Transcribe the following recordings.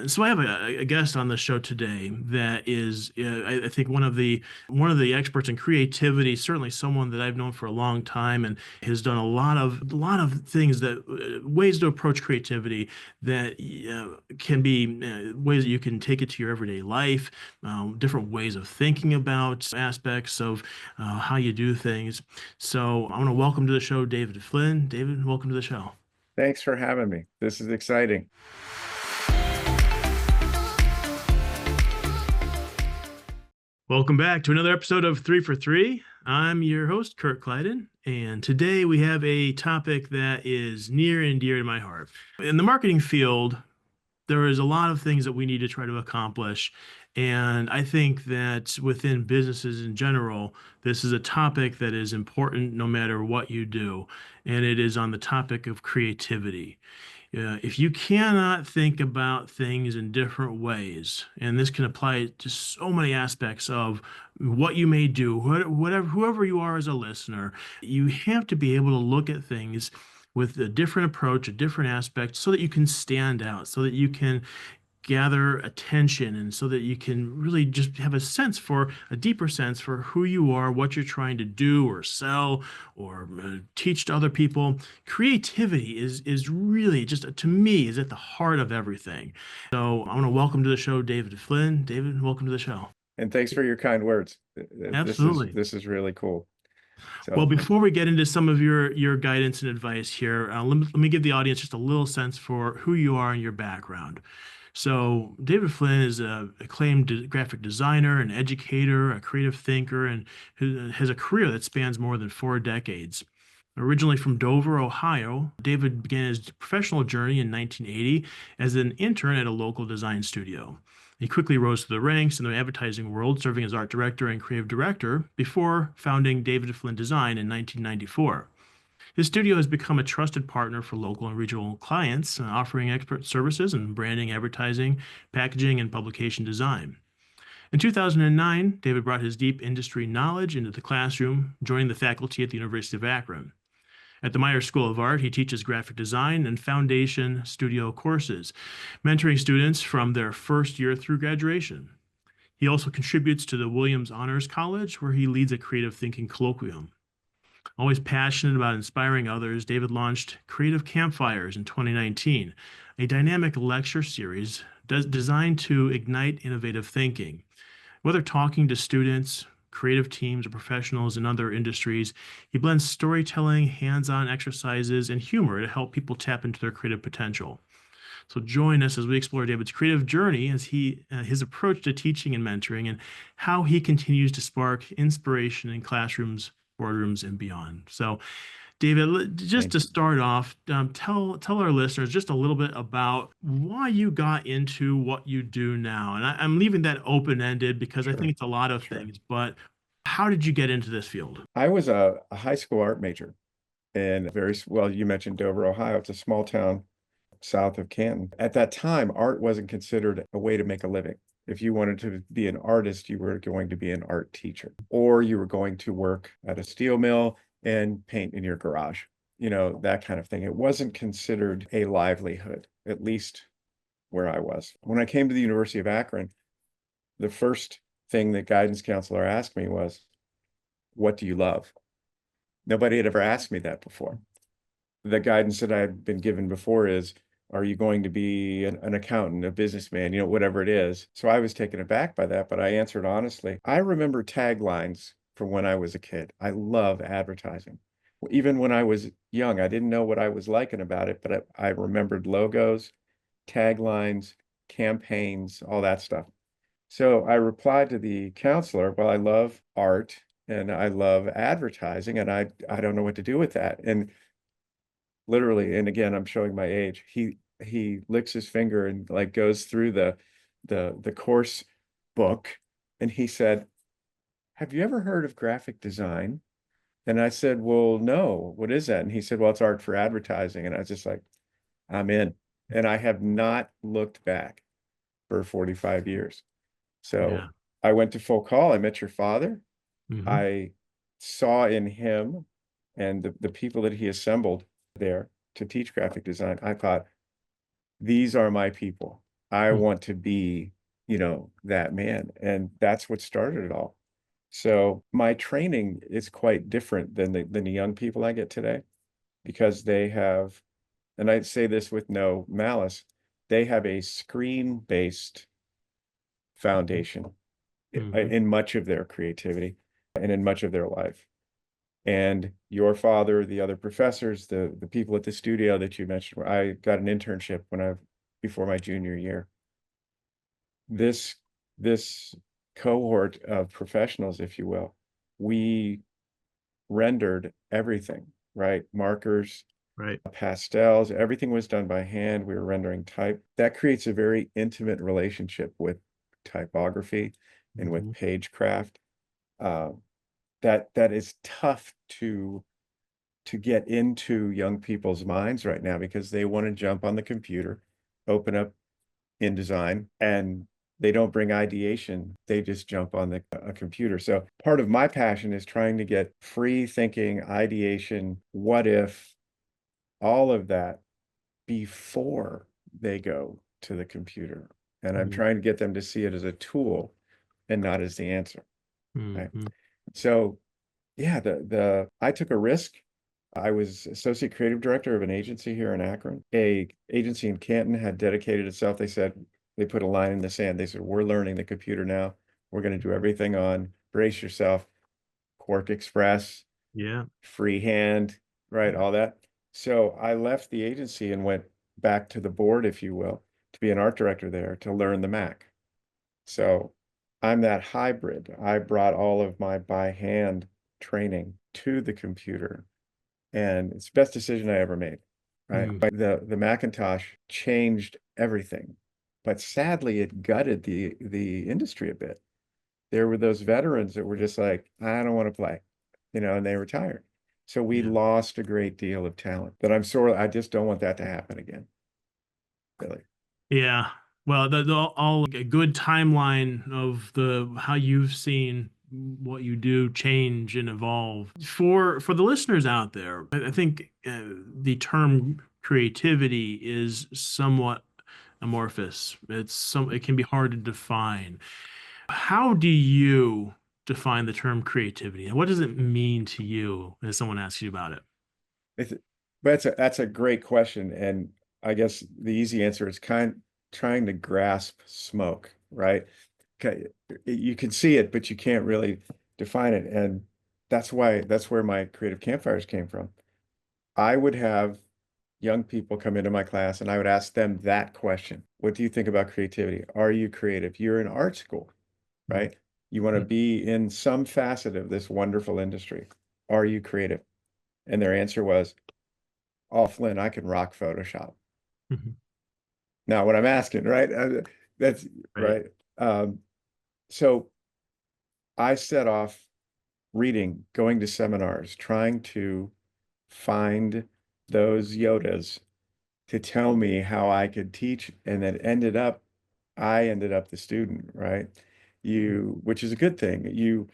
So I have a guest on the show today that is, I think, one of the experts in creativity. Certainly, someone that I've known for a long time, and has done a lot of things that ways to approach creativity that can be ways that you can take it to your everyday life, different ways of thinking about aspects of how you do things. So I want to welcome to the show David Flynn. David, welcome to the show. Thanks for having me. This is exciting. Welcome back to another episode of Three for Three. I'm your host, Kurt Clyden, and today we have a topic that is near and dear to my heart. In the marketing field, there is a lot of things that we need to try to accomplish. And I think that within businesses in general, this is a topic that is important no matter what you do. And it is on the topic of creativity. If you cannot think about things in different ways, and this can apply to so many aspects of what you may do, whatever, whoever you are as a listener, you have to be able to look at things with a different approach, a different aspect, so that you can stand out, so that you can gather attention, and so that you can really just have a deeper sense for who you are, what you're trying to do or sell or teach to other people. Creativity is really just, to me, is at the heart of everything. So I want to welcome to the show David Flynn. David, welcome to the show. And thanks for your kind words. This is Absolutely. this is really cool. Well, So, before we get into some of your guidance and advice here, let me give the audience just a little sense for who you are and your background. So, David Flynn is an acclaimed graphic designer, an educator, a creative thinker, and who has a career that spans more than 4 decades. Originally from Dover, Ohio, David began his professional journey in 1980 as an intern at a local design studio. He quickly rose to the ranks in the advertising world, serving as art director and creative director before founding David Flynn Design in 1994. His studio has become a trusted partner for local and regional clients, offering expert services in branding, advertising, packaging, and publication design. In 2009, David brought his deep industry knowledge into the classroom, joining the faculty at the University of Akron. At the Meyer School of Art, he teaches graphic design and foundation studio courses, mentoring students from their first year through graduation. He also contributes to the Williams Honors College, where he leads a creative thinking colloquium. Always passionate about inspiring others, David launched Creative Campfires in 2019, a dynamic lecture series designed to ignite innovative thinking. Whether talking to students, creative teams, or professionals in other industries, he blends storytelling, hands-on exercises, and humor to help people tap into their creative potential. So join us as we explore David's creative journey, as his approach to teaching and mentoring, and how he continues to spark inspiration in classrooms, boardrooms, and beyond. So, David, just to thank you. start off, tell our listeners just a little bit about why you got into what you do now. And I'm leaving that open-ended because I think Sure, it's a lot of sure. things. But how did you get into this field? I was a high school art major in well, you mentioned Dover, Ohio. It's a small town south of Canton. At that time, art wasn't considered a way to make a living. If you wanted to be an artist, you were going to be an art teacher, or you were going to work at a steel mill and paint in your garage, that kind of thing. It wasn't considered a livelihood, at least where I was. When I came to the University of Akron, the first thing the guidance counselor asked me was, "What do you love?" Nobody had ever asked me that before. The guidance that I've been given before is, are you going to be an accountant, a businessman, whatever it is. So I was taken aback by that, but I answered honestly. I remember taglines from when I was a kid. I love advertising. Even when I was young, I didn't know what I was liking about it, but I remembered logos, taglines, campaigns, all that stuff. So I replied to the counselor, well, I love art and I love advertising, and I don't know what to do with that. And literally, and again, I'm showing my age, he licks his finger and like goes through the course book, and he said, "Have you ever heard of graphic design?" And I said, "Well, no, what is that?" And he said, "Well, it's art for advertising." And I was just like, I'm in. And I have not looked back for 45 years. So Yeah. I went to full call. I met your father. Hmm. I saw in him and the people that he assembled there to teach graphic design. I thought, these are my people. I Mm. want to be, that man. And that's what started it all. So my training is quite different than the young people I get today because they have, and I say this with no malice, they have a screen-based foundation Mm-hmm. in much of their creativity and in much of their life. And your father, the other professors, the people at the studio that you mentioned, where I got an internship before my junior year. This this cohort of professionals, if you will, we rendered everything, right? Markers, Right. pastels, everything was done by hand. We were rendering type. That creates a very intimate relationship with typography and with Mm-hmm. page craft. Uh, that is tough to get into young people's minds right now because they want to jump on the computer, open up InDesign, and they don't bring ideation. They just jump on a computer. So part of my passion is trying to get free thinking, ideation, what if, all of that before they go to the computer. And I'm Mm-hmm. trying to get them to see it as a tool and not as the answer. Right. Mm-hmm. So yeah, the I took a risk. I was associate creative director of an agency here in Akron. A agency in Canton had dedicated itself. They said they put a line in the sand. They said, we're learning the computer now. We're going to do everything on brace yourself, Quark Express, Yeah. freehand, right? All that. So I left the agency and went back to the board, if you will, to be an art director there to learn the Mac. So I'm that hybrid. I brought all of my by hand training to the computer, and it's the best decision I ever made, right? Mm. The Macintosh changed everything, but sadly it gutted the industry a bit. There were those veterans that were just like, I don't want to play, and they retired. So we Yeah. lost a great deal of talent that I just don't want that to happen again, really. Yeah. Well, all a good timeline of the how you've seen what you do change and evolve. For the listeners out there, I think the term creativity is somewhat amorphous. It can be hard to define. How do you define the term creativity, and what does it mean to you as someone asks you about it? It's, that's a great question, and I guess the easy answer is trying to grasp smoke, right? Okay, you can see it, but you can't really define it, and that's where my creative campfires came from. I would have young people come into my class, and I would ask them that question: What do you think about creativity? Are you creative? You're in art school, right? You want to be in some facet of this wonderful industry. Are you creative? And their answer was, oh, Flynn, I can rock Photoshop. Mhm. Now, what I'm asking, right? That's Right. right. Um, so I set off reading, going to seminars, trying to find those Yodas to tell me how I could teach, and I ended up the student, right? Which is a good thing.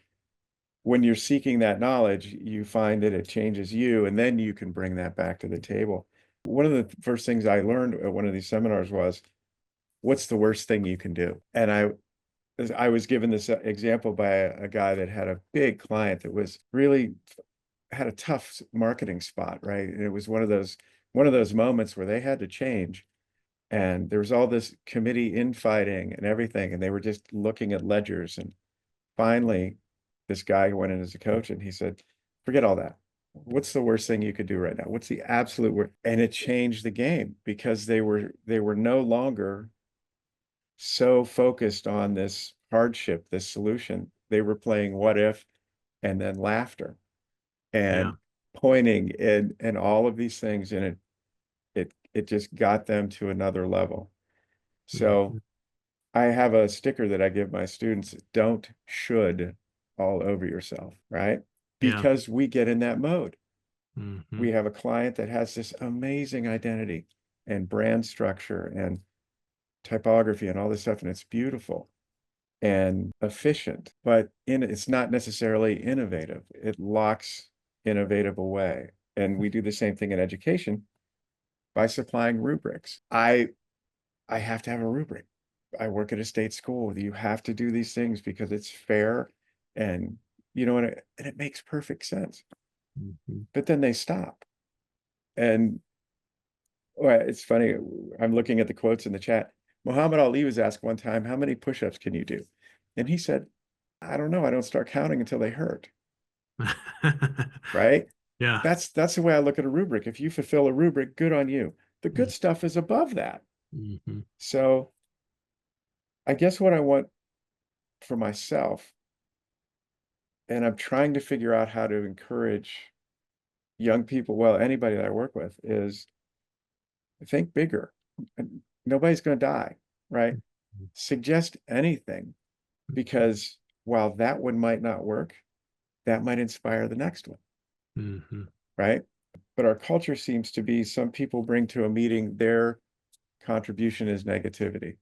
When you're seeking that knowledge, you find that it changes you, and then you can bring that back to the table. One of the first things I learned at one of these seminars was, what's the worst thing you can do? And I was given this example by a guy that had a big client that was really had a tough marketing spot, right? And it was one of those moments where they had to change. And there was all this committee infighting and everything, and they were just looking at ledgers. And finally, this guy went in as a coach and he said, forget all that. What's the worst thing you could do right now? What's the absolute worst? And it changed the game because they were no longer so focused on this hardship, this solution. They were playing what if and then laughter Yeah. and pointing and all of these things. And it just got them to another level. So Mhm. I have a sticker that I give my students, don't should all over yourself, right? Yeah. Because we get in that mode. Hmm. We have a client that has this amazing identity and brand structure and typography and all this stuff, and it's beautiful and efficient, but it's not necessarily innovative. It locks innovative away. And we do the same thing in education by supplying rubrics. I have to have a rubric. I work at a state school. You have to do these things because it's fair and and it makes perfect sense. Mhm. But then they stop. And well, it's funny. I'm looking at the quotes in the chat. Muhammad Ali was asked one time, how many push-ups can you do? And he said, I don't know. I don't start counting until they hurt. Right? Yeah. That's the way I look at a rubric. If you fulfill a rubric, good on you. The good stuff is above that. Mm-hmm. So I guess what I want for myself, and I'm trying to figure out how to encourage young people, well, anybody that I work with, is think bigger. Nobody's going to die, right? Suggest anything because while that one might not work, that might inspire the next one, Mm-hmm. right? But our culture seems to be some people bring to a meeting their contribution is negativity,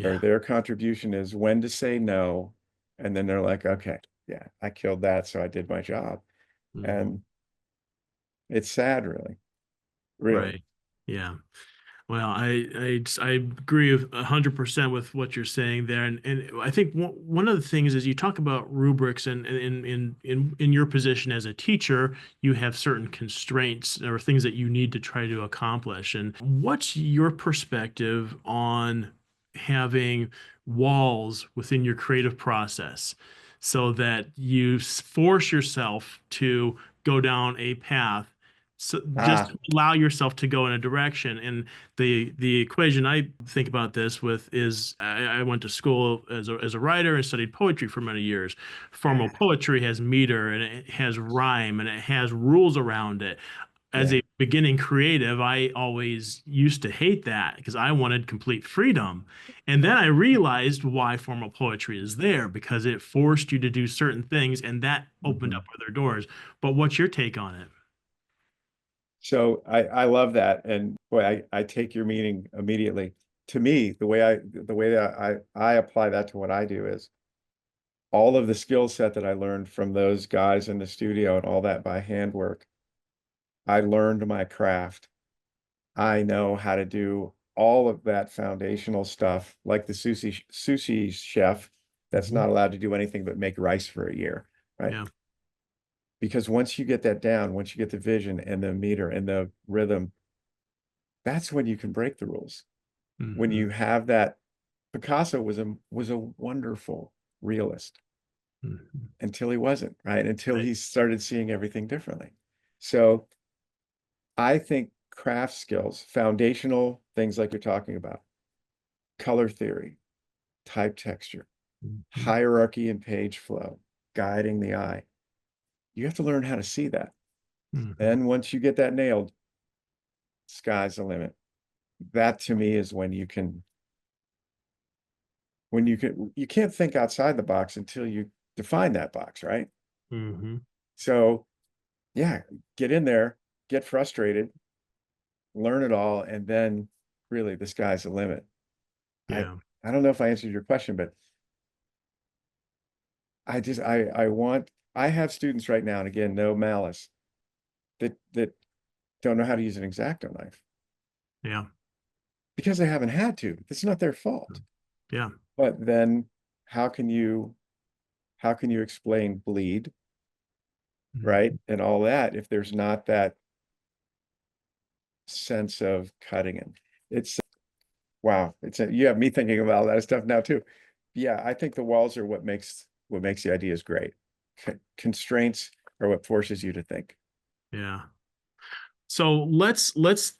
or Yeah. their contribution is when to say no. And then they're like, okay, yeah, I killed that, so I did my job. Mm-hmm. And it's sad, really, really. Right. Yeah. Well, I agree with 100% with what you're saying there, and I think one of the things is you talk about rubrics, and in your position as a teacher, you have certain constraints or things that you need to try to accomplish. And what's your perspective on having walls within your creative process so that you force yourself to go down a path? So just Ah, to allow yourself to go in a direction. And the equation I think about this with is I went to school as a writer and studied poetry for many years. Formal yeah, poetry has meter and it has rhyme and it has rules around it. As yeah. a beginning creative, I always used to hate that because I wanted complete freedom. And then I realized why formal poetry is there because it forced you to do certain things and that opened Mhm. up other doors. But what's your take on it? So I love that. And boy, I take your meaning immediately. To me, the way that I apply that to what I do is all of the skill set that I learned from those guys in the studio and all that by handwork. I learned my craft. I know how to do all of that foundational stuff, like the sushi chef that's Mhm. not allowed to do anything but make rice for a year, right? Yeah. Because once you get that down, once you get the vision and the meter and the rhythm, that's when you can break the rules. When Hmm. you have that, Picasso was a wonderful realist Hmm. until he wasn't, right? Until Right. he started seeing everything differently. So I think craft skills, foundational things like you're talking about, color theory, type texture, Hmm. hierarchy and page flow, guiding the eye. You have to learn how to see that. Hmm. And once you get that nailed, sky's the limit. That to me is when you can't think outside the box until you define that box, right? Hmm. So yeah, get in there, get frustrated, learn it all, and then really the sky's the limit. I Yeah. I don't know if I answered your question, but I have students right now, and again, no malice, that don't know how to use an X-Acto knife Yeah. because they haven't had to. It's not their fault. Yeah. But then how can you how can you explain bleed, right? Mhm. And all that if there's not that sense of cutting it. It's wow, you have me thinking about all that stuff now too. Yeah, I think the walls are what makes the ideas great. Constraints are what forces you to think. Yeah. So let's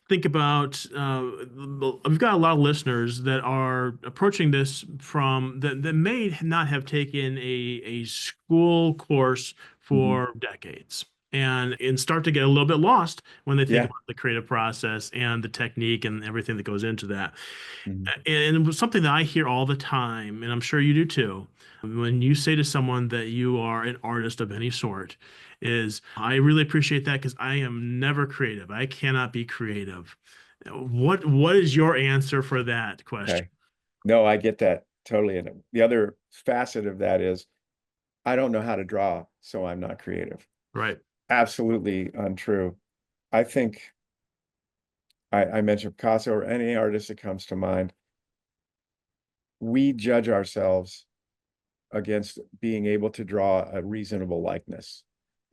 think about we've got a lot of listeners that are approaching this from that may not have taken a school course Mhm. for decades and start to get a little bit lost when they think Yeah. about the creative process and the technique and everything that goes into that. Mhm. And it was something that I hear all the time, and I'm sure you do too. When you say to someone that you are an artist of any sort, is I really appreciate that because I am never creative. I cannot be creative. What is your answer for that question? Okay. No, I get that totally. And the other facet of that is I don't know how to draw, so I'm not creative. Right. Absolutely untrue. I think I mentioned Picasso or any artist that comes to mind. We judge ourselves against being able to draw a reasonable likeness.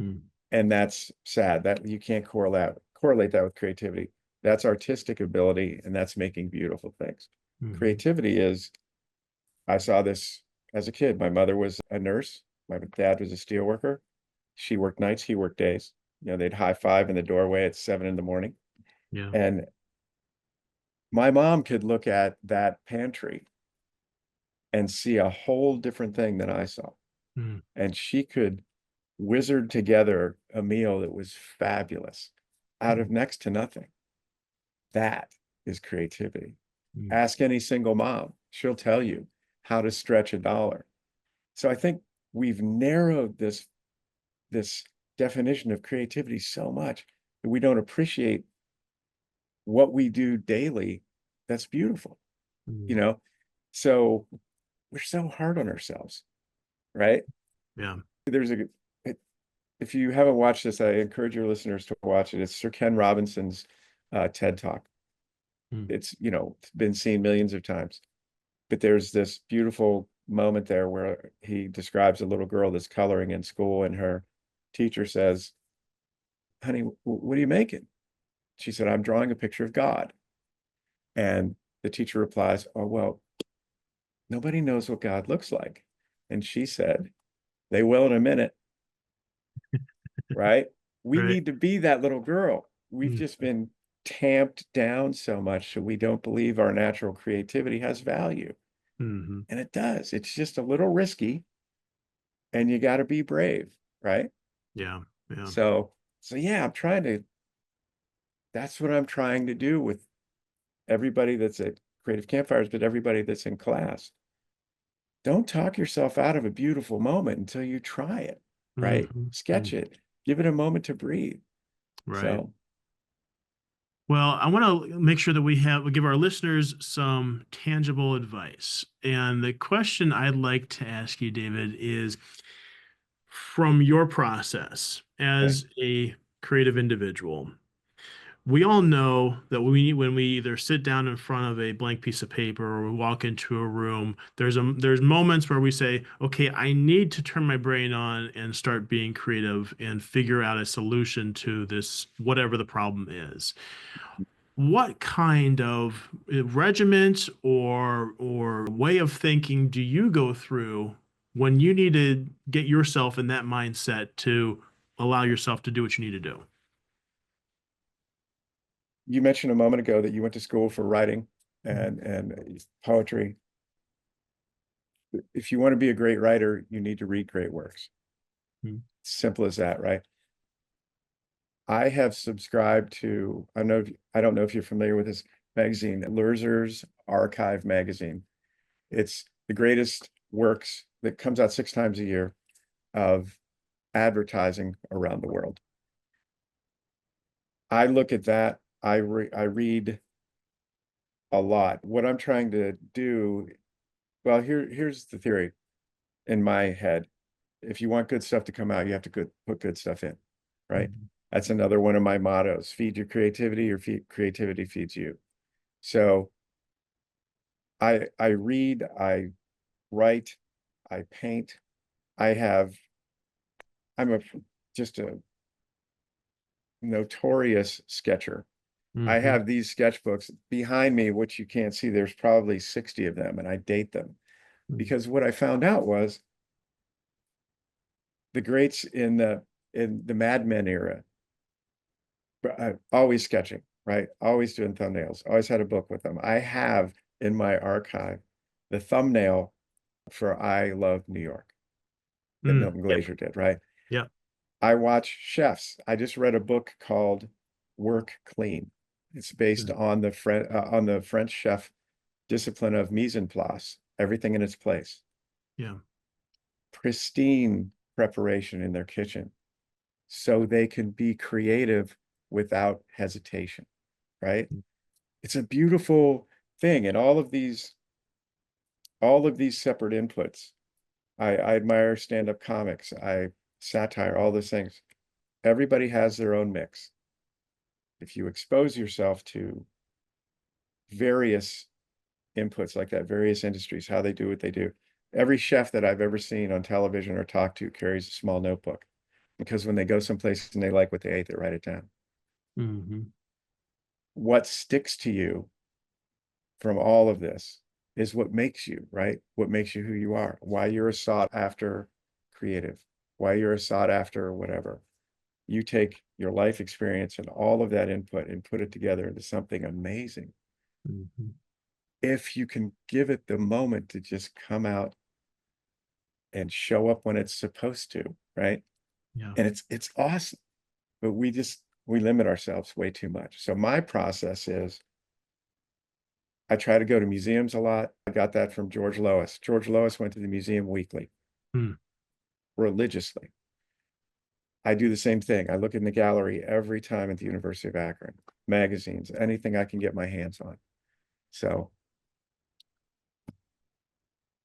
Mm, And that's sad that you can't correlate that with creativity. That's artistic ability, and that's making beautiful things. mhm, Creativity is, I saw this as a kid. My mother was a nurse. My dad was a steel worker. She worked nights, he worked days. You know, they'd high five in the doorway at 7 in the morning. yeah. And my mom could look at that pantry and see a whole different thing than I saw. Mm, And she could wizard together a meal that was fabulous out mm, of next to nothing. That is creativity. mm, Ask any single mom, she'll tell you how to stretch a dollar. So I think we've narrowed this definition of creativity so much that we don't appreciate what we do daily. That's beautiful, you mm, know? So we're so hard on ourselves, right? yeah. There's a if you haven't watched this, I encourage your listeners to watch it. It's Sir Ken Robinson's TED Talk. Mm, It's been seen millions of times. But there's this beautiful moment there where he describes a little girl that's coloring in school, and her teacher says, "Honey, what are you making?" She said, "I'm drawing a picture of God." And the teacher replies, "Oh, well, nobody knows what God looks like." And she said, "They will in a minute." Right? We right. need to be that little girl. We've Mm, just been tamped down so much so we don't believe our natural creativity has value. mhm, And it does. It's just a little risky, and you got to be brave, right? yeah. Yeah. So yeah, that's what I'm trying to do with everybody that's at Creative Campfires, but everybody that's in class. Don't talk yourself out of a beautiful moment until you try it, right? Mhm, Sketch mm, it, give it a moment to breathe. right. So Well, I want to make sure that we give our listeners some tangible advice. And the question I'd like to ask you, David, is from your process okay. as a creative individual, we all know that when we either sit down in front of a blank piece of paper or we walk into a room, there's moments where we say, okay, I need to turn my brain on and start being creative and figure out a solution to this, whatever the problem is. What kind of regiment or way of thinking do you go through when you need to get yourself in that mindset to allow yourself to do what you need to do? You mentioned a moment ago that you went to school for writing Mhm. and poetry. If you want to be a great writer, you need to read great works. Mhm. Simple as that, right? I have subscribed to, I don't know if you're familiar with this magazine, Lurzer's Archive magazine. It's the greatest works that comes out 6 times a year of advertising around the world. I look at that, I read a lot. What I'm trying to do, well, here's the theory in my head. If you want good stuff to come out, you have to put good stuff in, right? Mhm. That's another one of my mottos: feed your creativity, or creativity feeds you. So I read, I write, I paint. I have I'm a just a notorious sketcher. I Mhm. have these sketchbooks behind me, which you can't see. There's probably 60 of them, and I date them Mhm. because what I found out was the greats in the Mad Men era, always sketching, right? Always doing thumbnails. Always had a book with them. I have in my archive the thumbnail for "I Love New York" that Mm. Milton Yep. Glaser did, right? Yep. I watch chefs. I just read a book called "Work Clean." It's based Mm. on the French chef discipline of mise en place, everything in its place, Yeah. pristine preparation in their kitchen, so they can be creative without hesitation, right? It's a beautiful thing. And all of these separate inputs. I admire stand-up comics, I satire, all those things. Everybody has their own mix. if you expose yourself to various inputs like that, various industries, how they do what they do. Every chef that I've ever seen on television or talked to carries a small notebook because when they go someplace and they like what they ate, they write it down. Hmm. What sticks to you from all of this is what makes you, right? What makes you who you are, why you're a sought after creative, why you're a sought after whatever. You take your life experience and all of that input and put it together into something amazing. Hmm. If you can give it the moment to just come out and show up when it's supposed to, right? Yeah. And it's awesome, but we limit ourselves way too much. So my process is I try to go to museums a lot. I got that from George Lois. George Lois went to the museum weekly, Mm. religiously. I do the same thing. I look in the gallery every time at the University of Akron, magazines, anything I can get my hands on. So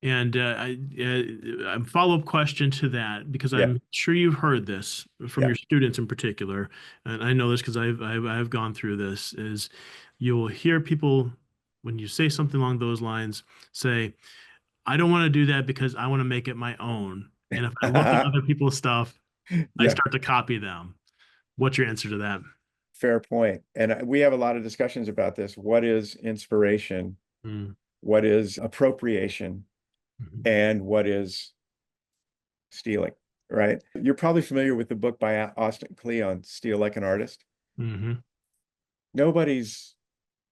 And a follow-up question to that, because yeah, I'm sure you've heard this from yeah. your students in particular, and I know this because I've gone through this, is you will hear people, when you say something along those lines, say, I don't want to do that because I want to make it my own. And if I look at other people's stuff, I Yeah, start to copy them. What's your answer to that? fair point. And we have a lot of discussions about this. What is inspiration? Mm. What is appropriation? Mhm. And what is stealing, right? You're probably familiar with the book by Austin Kleon, Steal Like an Artist. Mhm. Nobody's,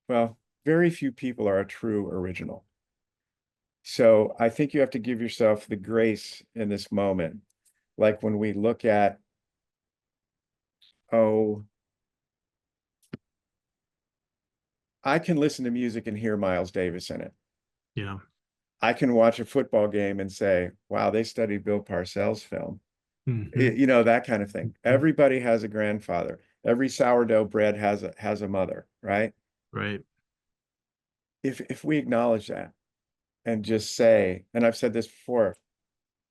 well, very few people are a true original. So I think you have to give yourself the grace in this moment. Like when we look at, oh, I can listen to music and hear Miles Davis in it. Yeah. I can watch a football game and say, wow, they studied Bill Parcells' film. Mhm. You know, that kind of thing. Mhm. Everybody has a grandfather. Every sourdough bread has a mother, right? Right. If we acknowledge that and just say, and I've said this before,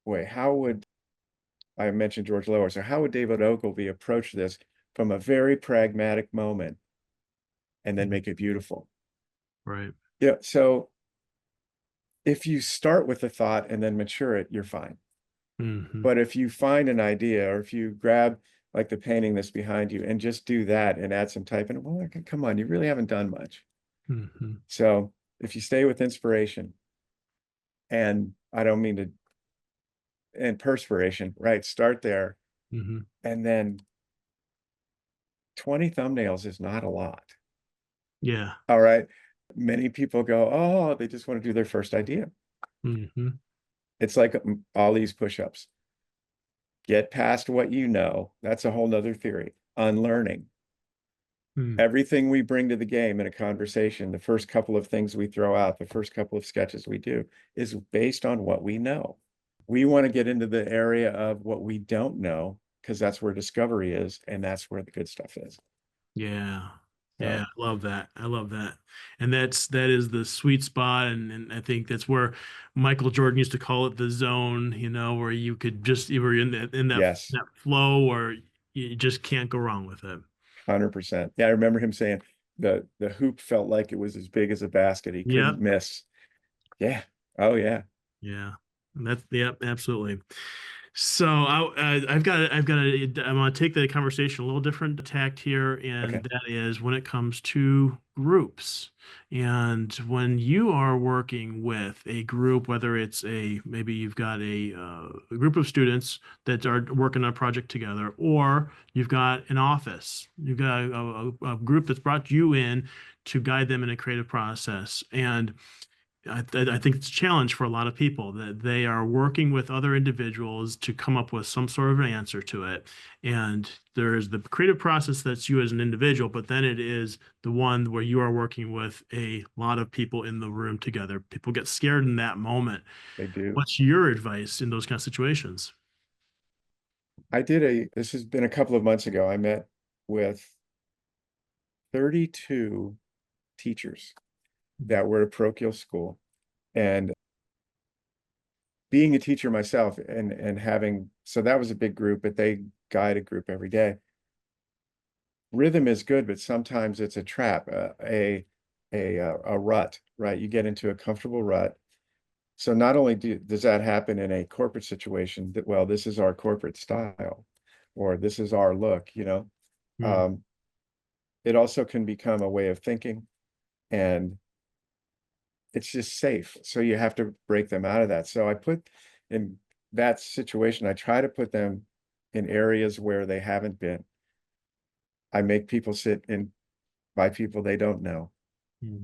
wait, how would I mentioned George Lois, or how would David Ogilvy approach this from a very pragmatic moment and then Mhm. make it beautiful? Right. Yeah. So if you start with a thought and then mature it, you're fine. Mhm. But if you find an idea, or if you grab like the painting that's behind you and just do that and add some type in, well, come on, you really haven't done much. Mhm. So if you stay with inspiration, and I don't mean to, and perspiration, right? Start there. Mhm. And then 20 thumbnails is not a lot. Yeah. All right. Many people go, oh, they just want to do their first idea. Mhm. It's like Ali's push-ups. Get past what you know. That's a whole nother theory. Unlearning. Mm. Everything we bring to the game in a conversation, the first couple of things we throw out, the first couple of sketches we do, is based on what we know. We want to get into the area of what we don't know because that's where discovery is, and that's where the good stuff is. Yeah. Yeah, So, I love that. I love that. And that is the sweet spot. And I think that's where Michael Jordan used to call it the zone, where you could just, you were in yes, that flow where you just can't go wrong with it. 100%. Yeah, I remember him saying the hoop felt like it was as big as a basket. He couldn't Yep. miss. Yeah. Oh, yeah. Yeah. That's, yep, absolutely. So I'm going to take the conversation a little different tact here, and Okay. that is when it comes to groups. And when you are working with a group, whether it's maybe you've got a group of students that are working on a project together, or you've got an office, you've got a group that's brought you in to guide them in a creative process. And I think it's a challenge for a lot of people that they are working with other individuals to come up with some sort of an answer to it. And there's the creative process that's you as an individual, but then it is the one where you are working with a lot of people in the room together. People get scared in that moment. They do. What's your advice in those kind of situations? This has been a couple of months ago. I met with 32 teachers that were at a parochial school. And being a teacher myself and having, so that was a big group, but they guide a group every day. rhythm is good, but sometimes it's a trap, a rut, right? You get into a comfortable rut. So not only does that happen in a corporate situation that, well, this is our corporate style, or this is our look, Mm, um, it also can become a way of thinking, and it's just safe. So you have to break them out of that. So I put in that situation, I try to put them in areas where they haven't been. I make people sit in by people they don't know.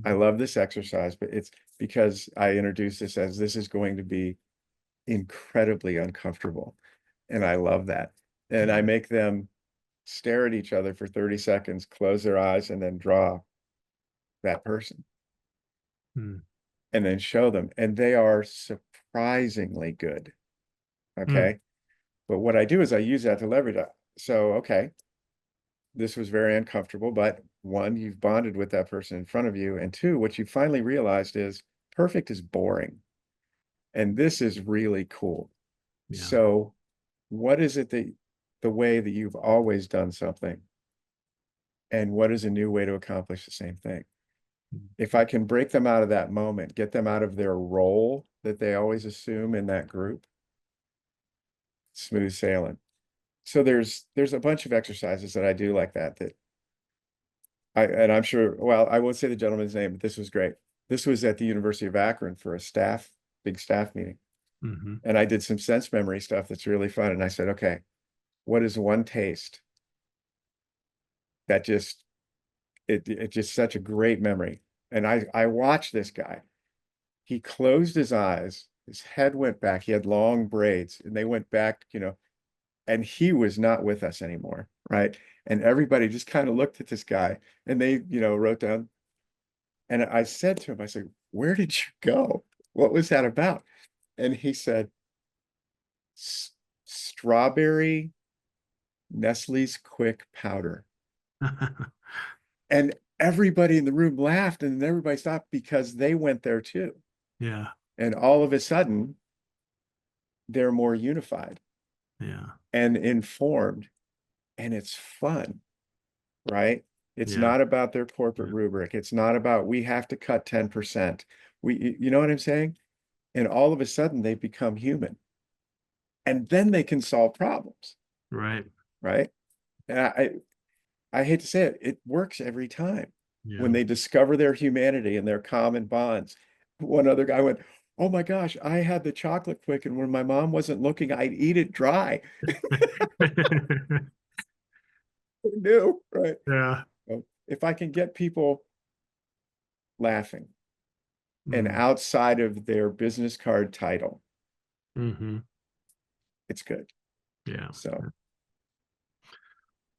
I mm, love this exercise, but it's because I introduce this as this is going to be incredibly uncomfortable. And I love that. And I mm, make them stare at each other for 30 seconds, close their eyes, and then draw that person mm, and then show them. And they are surprisingly good. mm. Okay. But what I do is I use that to leverage it. So, okay, this was very uncomfortable, but one, you've bonded with that person in front of you. And two, what you finally realized is perfect is boring. And this is really cool. Yeah. So, what is it that the way that you've always done something? And what is a new way to accomplish the same thing? Mm, If I can break them out of that moment, get them out of their role that they always assume in that group, smooth sailing. So there's a bunch of exercises that I do like that and I'm sure, well, I won't say the gentleman's name, but this was great. This was at the University of Akron for a big staff meeting. mhm. And I did some sense memory stuff that's really fun. And I said, okay, what is one taste that it's just such a great memory. And I watched this guy. He closed his eyes, his head went back. He had long braids and they went back, and he was not with us anymore, right? And everybody just kind of looked at this guy and they, wrote down. And I said to him, I said, where did you go? What was that about? And he said, Strawberry Nestle's Quick Powder. And everybody in the room laughed and everybody stopped because they went there too. Yeah. And all of a sudden, they're more unified Yeah. and informed, and it's fun, right? It's Yeah. not about their corporate Yeah. rubric. It's not about we have to cut 10%. You know what I'm saying? And all of a sudden, they become human, and then they can solve problems, Right. right? And I hate to say it, it works every time when Yeah. they discover their humanity and their common bonds. One other guy went, oh my gosh, I had the chocolate quick, and when my mom wasn't looking, I'd eat it dry. Who knew, right? Yeah. So if I can get people laughing and Mm. outside of their business card title, Hmm. it's good. Yeah. So,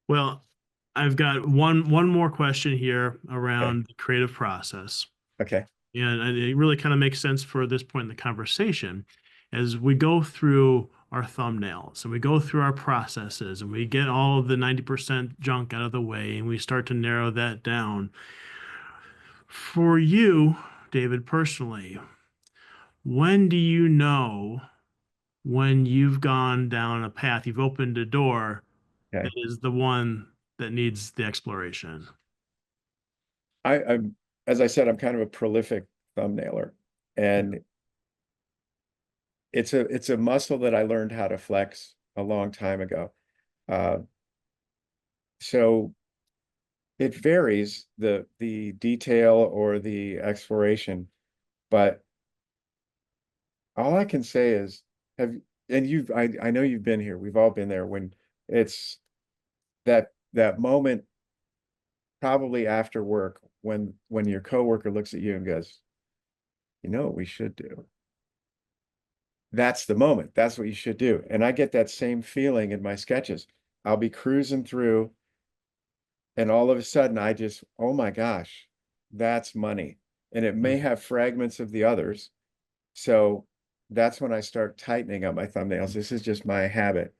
Well, I've got one more question here okay, around the creative process. okay, And it really kind of makes sense for this point in the conversation as we go through our thumbnails and we go through our processes and we get all of the 90% junk out of the way and we start to narrow that down. For you, David, personally, when do you know when you've gone down a path, you've opened a door that okay. is the one that needs the exploration? I'm, as I said, I'm kind of a prolific thumbnailer, and it's a muscle that I learned how to flex a long time ago. Uh, so it varies the detail or the exploration, but all I can say is have and I know you've been here. We've all been there when it's that moment probably after work when your coworker looks at you and goes, you know what we should do. That's the moment. That's what you should do. And I get that same feeling in my sketches. I'll be cruising through and all of a sudden I just, oh my gosh, that's money. And it may Mhm. have fragments of the others. So that's when I start tightening up my thumbnails. This is just my habit.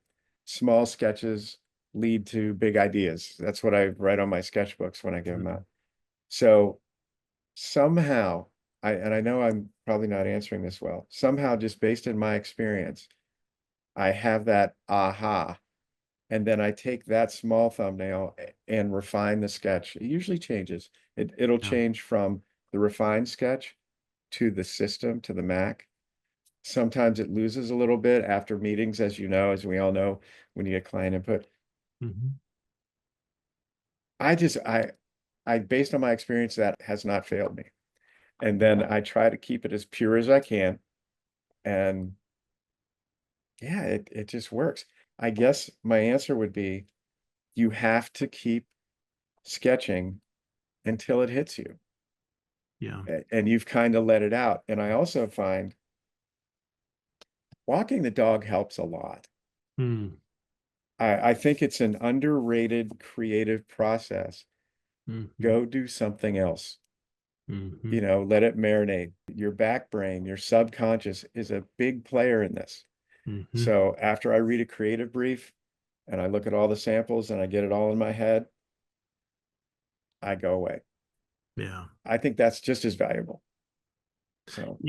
Small sketches lead to big ideas. That's what I write on my sketchbooks when I give them out. So somehow, and I know I'm probably not answering this well, somehow just based in my experience, I have that aha And then I take that small thumbnail and refine the sketch. It usually changes. It'll Yeah. change from the refined sketch to the system, to the Mac. Sometimes it loses a little bit after meetings, as you know, as we all know, when you get client input. Hmm. I just, based on my experience, that has not failed me. And then I try to keep it as pure as I can. And yeah, it just works. I guess my answer would be you have to keep sketching until it hits you. Yeah. And you've kind of let it out. And I also find walking the dog helps a lot. Mm. I think it's an underrated creative process. Hmm. Go do something else. Hmm. Let it marinate. Your back brain, your subconscious is a big player in this. Hmm. So after I read a creative brief and I look at all the samples and I get it all in my head, I go away. Yeah. I think that's just as valuable. So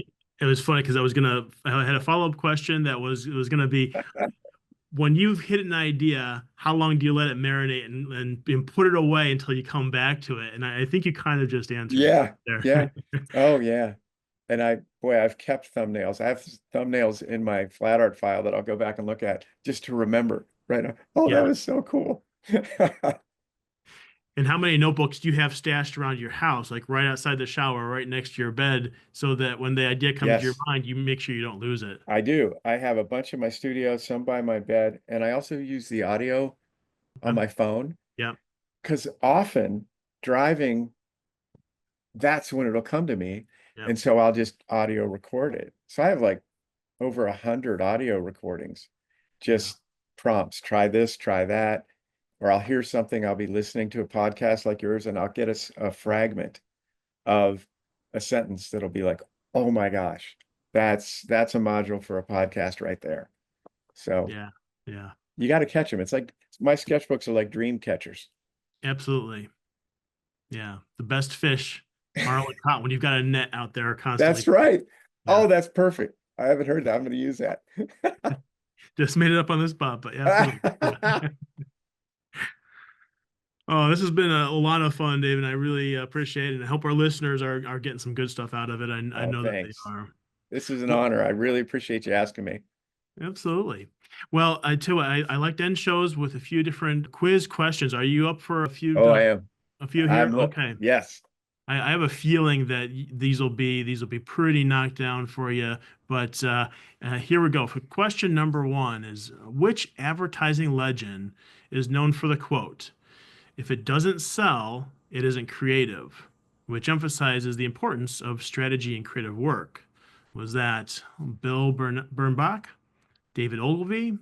It was funny because I had a follow-up question that was it was gonna be when you've hit an idea, how long do you let it marinate and put it away until you come back to it? And I think you kind of just answered it yeah, yeah. there. Oh yeah. And I've kept thumbnails. I have thumbnails in my flat art file that I'll go back and look at just to remember, right now. Oh, that Yeah. was so cool. And how many notebooks do you have stashed around your house, like right outside the shower, right next to your bed, so that when the idea comes to your Yes, mind, you make sure you don't lose it? I do. I have a bunch in my studio, some by my bed, and I also use the audio on Okay. my phone Yeah. because often driving, that's when it'll come to me. Yeah. And so I'll just audio record it. So I have like over 100 audio recordings, Yeah. just prompts, try this, try that. Or I'll hear something, I'll be listening to a podcast like yours, and I'll get a fragment of a sentence that'll be like, oh my gosh, that's a module for a podcast right there. So Yeah. Yeah. you got to catch them. It's like my sketchbooks are like dream catchers. Absolutely. Yeah. The best fish are only caught when you've got a net out there constantly. That's right. Yeah. Oh, that's perfect. I haven't heard that. I'm going to use that. Just made it up on the spot, but yeah, absolutely. Yeah. Oh, this has been a lot of fun, David. I really appreciate it. And I hope our listeners are getting some good stuff out of it. I Oh, know that they thanks. are. This is an Well, honor. I really appreciate you asking me. absolutely. Well, I too, I like to end shows with a few different quiz questions. Are you up for Oh, I am. a few here? I'm look. Okay. Yes. I have a feeling that these will be pretty knocked down for you. But here we go. For question number one is which advertising legend is known for the quote? If it doesn't sell, it isn't creative, which emphasizes the importance of strategy and creative work. Was that Bernbach, David Ogilvy,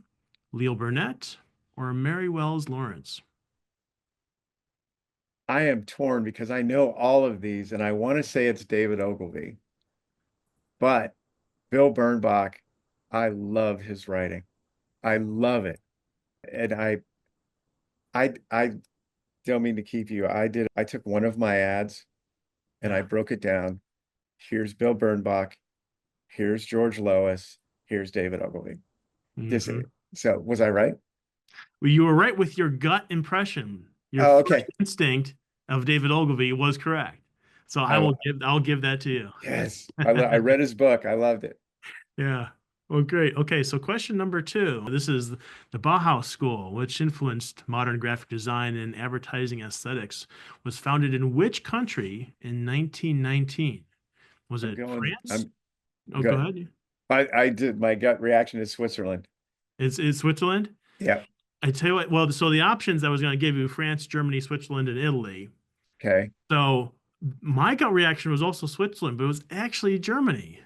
Leo Burnett, or Mary Wells Lawrence? I am torn because I know all of these and I want to say it's David Ogilvy, but Bill Bernbach, I love his writing. I love it. And I don't mean to keep you. I took one of my ads and I Yeah. broke it down. Here's Bill Bernbach, here's George Lois, here's David Ogilvy. This, Hmm. so was I right? Well, you were right with your gut impression. Your Oh, first okay. instinct of David Ogilvy was correct. So I I'll give that to you. yes. I read his book. I loved it. Yeah. Well, great. Okay, so question number two. This is the Bauhaus School, which influenced modern graphic design and advertising aesthetics, was founded in which country in 1919? Was I'm it going, France? I'm Oh, go good. ahead. I did my gut reaction is Switzerland. It's Switzerland? Yeah. I tell you what, well, so the options I was going to give you France, Germany, Switzerland, and Italy. Okay. So my gut reaction was also Switzerland, but it was actually Germany.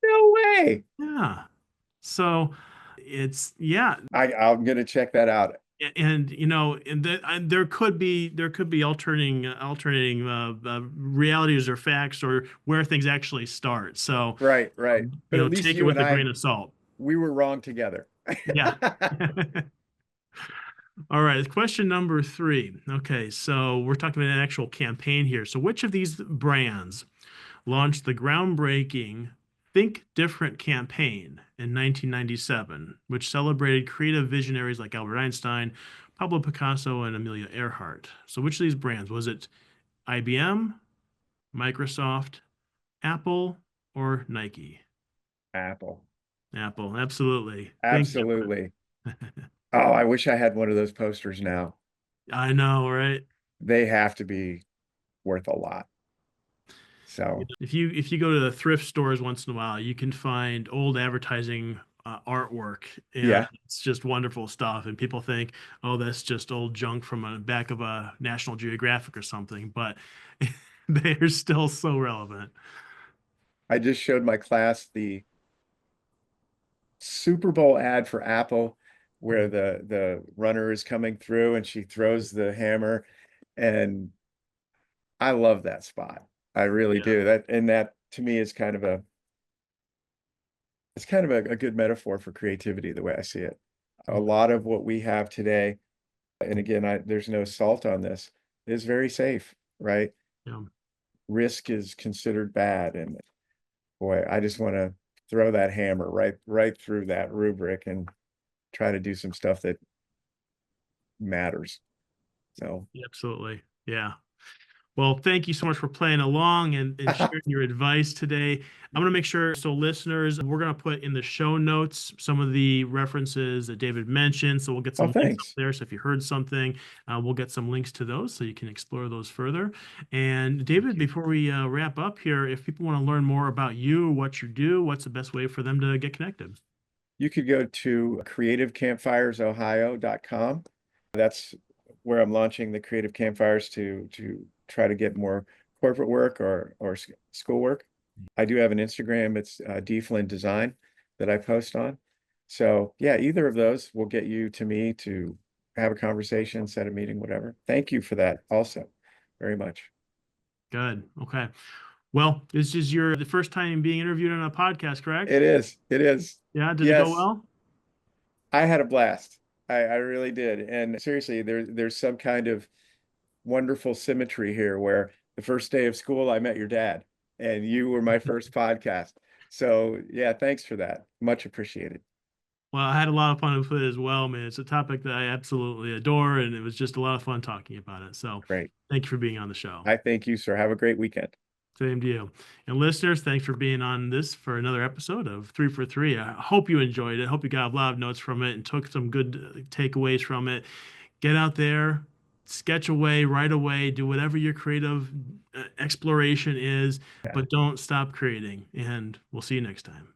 No way. Yeah. So it's yeah, I'm gonna check that out. and and there could be alternating realities or facts or where things actually start. So Right, right. But at least take it you with and a I, grain of salt. we were wrong together. Yeah. All right, question number three. Okay, so we're talking about an actual campaign here. So which of these brands launched the groundbreaking Think Different campaign in 1997, which celebrated creative visionaries like Albert Einstein, Pablo Picasso, and Amelia Earhart. So, which of these brands was it? IBM, Microsoft, Apple, or Nike? Apple. Apple, absolutely. Think different. Absolutely. Oh, I wish I had one of those posters now. I know, right? They have to be worth a lot. You So, know, if you go to the thrift stores once in a while, you can find old advertising artwork, and yeah, it's just wonderful stuff. And people think, oh, that's just old junk from a back of a National Geographic or something, but they are still so relevant. I just showed my class the Super Bowl ad for Apple where the runner is coming through and she throws the hammer, and I love that spot. I really Yeah. do. That and that to me is kind of a it's kind of a good metaphor for creativity, the way I see it. A Mm, lot of what we have today, and again, there's no salt on this, is very safe, right? yeah. Risk is considered bad, and boy, I just want to throw that hammer right through that rubric and try to do some stuff that matters. So, Absolutely. Yeah. Well, thank you so much for playing along and sharing your advice today. I'm going to make sure, so listeners, we're going to put in the show notes some of the references that David mentioned. So we'll get oh, some links up thanks. there. So if you heard something, we'll get some links to those so you can explore those further. And David, Thank you. before we wrap up here, if people want to learn more about you, what you do, what's the best way for them to get connected? You could go to creativecampfiresohio.com. That's where I'm launching the Creative Campfires to try to get more corporate work or school work. I do have an Instagram. It's D Flynn Design that I post on. So yeah, either of those will get you to me to have a conversation, set a meeting, whatever. Thank you for that also very much. Good. Okay. Well, this is your the first time being interviewed on a podcast, correct? It is. It is. Yeah. Did it go Yes, well? I had a blast. I really did. And seriously, there's some kind of wonderful symmetry here where the first day of school I met your dad and you were my first podcast. So yeah, thanks for that. Much appreciated. Well, I had a lot of fun with it as well, man. It's a topic that I absolutely adore, and it was just a lot of fun talking about it. So, Great. thank you for being on the show. I thank you, sir. Have a great weekend. Same to you. And listeners, thanks for being on this for another episode of Three for Three. I hope you enjoyed it. Hope you got a lot of notes from it and took some good takeaways from it. Get out there, sketch away, write away, do whatever your creative exploration is, Yeah. but don't stop creating. And we'll see you next time.